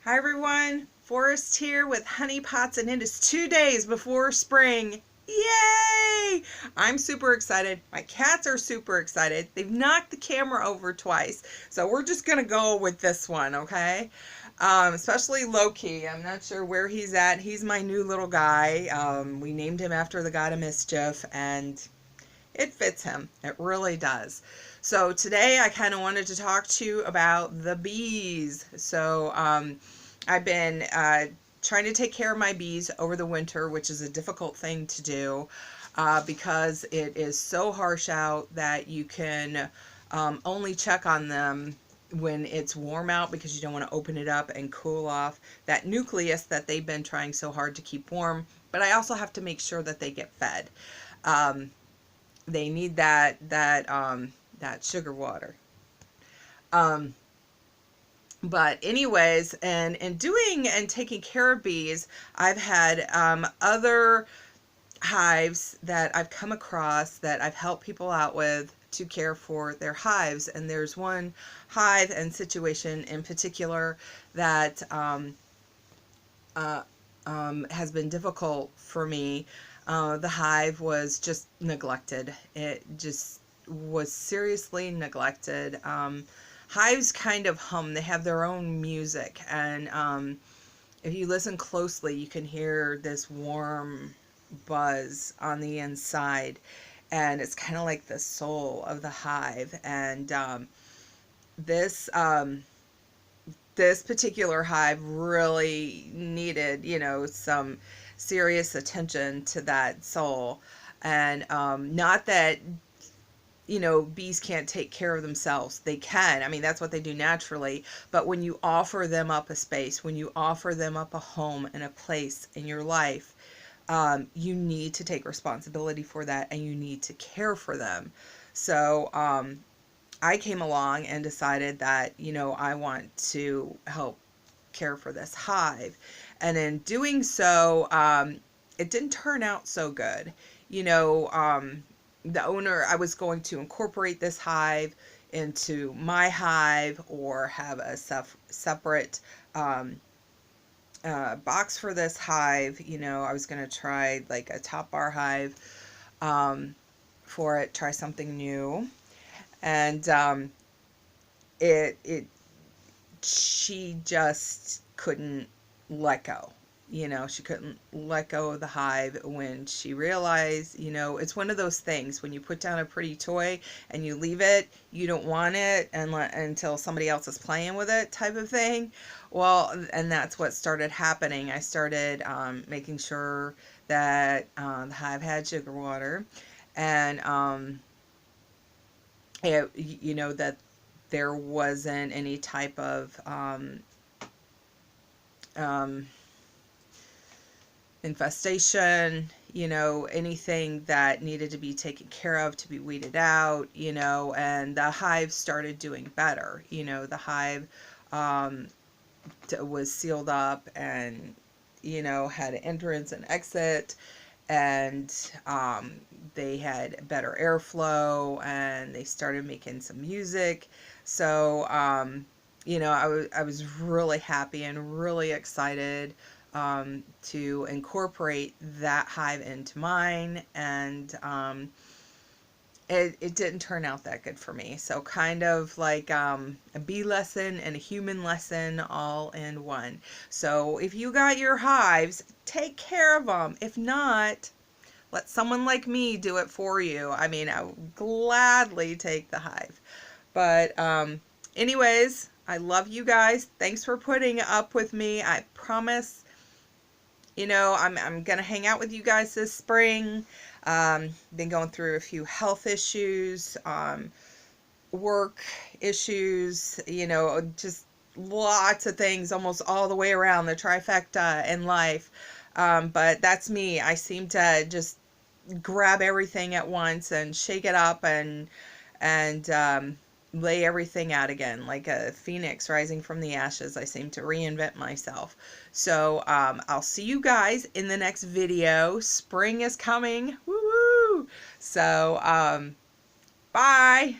Hi everyone, Forrest here with honey pots, and it is 2 days before spring. Yay! I'm super excited. My cats are super excited. They've knocked the camera over twice, so we're just gonna go with this one, okay? Especially Loki. I'm not sure where he's at. He's my new little guy. We named him after the god of mischief, and it fits him. It really does. So today I kind of wanted to talk to you about the bees. I've been trying to take care of my bees over the winter, which is a difficult thing to do because it is so harsh out that you can only check on them when it's warm out, because you don't want to open it up and cool off that nucleus that they've been trying so hard to keep warm. But I also have to make sure that they get fed. They need that sugar water. Um, but anyways, and in doing and taking care of bees, I've had other hives that I've come across that I've helped people out with to care for their hives. And there's one hive and situation in particular that has been difficult for me. The hive was just neglected. It just was seriously neglected. Hives kind of hum. They have their own music, and if you listen closely, you can hear this warm buzz on the inside, and it's kind of like the soul of the hive. And this this particular hive really needed, some serious attention to that soul. And not that, bees can't take care of themselves. They can. I mean, that's what they do naturally. But when you offer them up a space, when you offer them up a home and a place in your life, you need to take responsibility for that, and you need to care for them. So, I came along and decided that, I want to help care for this hive. And in doing so, it didn't turn out so good. The owner, I was going to incorporate this hive into my hive, or have a separate box for this hive. I was going to try like a top bar hive for it, try something new. And it she just couldn't let go. She couldn't let go of the hive when she realized, it's one of those things when you put down a pretty toy and you leave it, you don't want it until somebody else is playing with it, type of thing. Well, and that's what started happening. I started making sure that the hive had sugar water, and that there wasn't any type of um, infestation, anything that needed to be taken care of, to be weeded out, and the hive started doing better. The hive was sealed up, and, had an entrance and exit, and they had better airflow, and they started making some music. So, I was really happy and really excited to incorporate that hive into mine, and it didn't turn out that good for me. So kind of like a bee lesson and a human lesson all in one. So if you got your hives, take care of them. If not, let someone like me do it for you. I mean, I would gladly take the hive. But anyways, I love you guys. Thanks for putting up with me. I promise, I'm going to hang out with you guys this spring. Been going through a few health issues, work issues, just lots of things almost all the way around, the trifecta in life. But that's me. I seem to just grab everything at once and shake it up, and lay everything out again. Like a phoenix rising from the ashes, I seem to reinvent myself. So I'll see you guys in the next video. Spring is coming. Woo-hoo! So bye.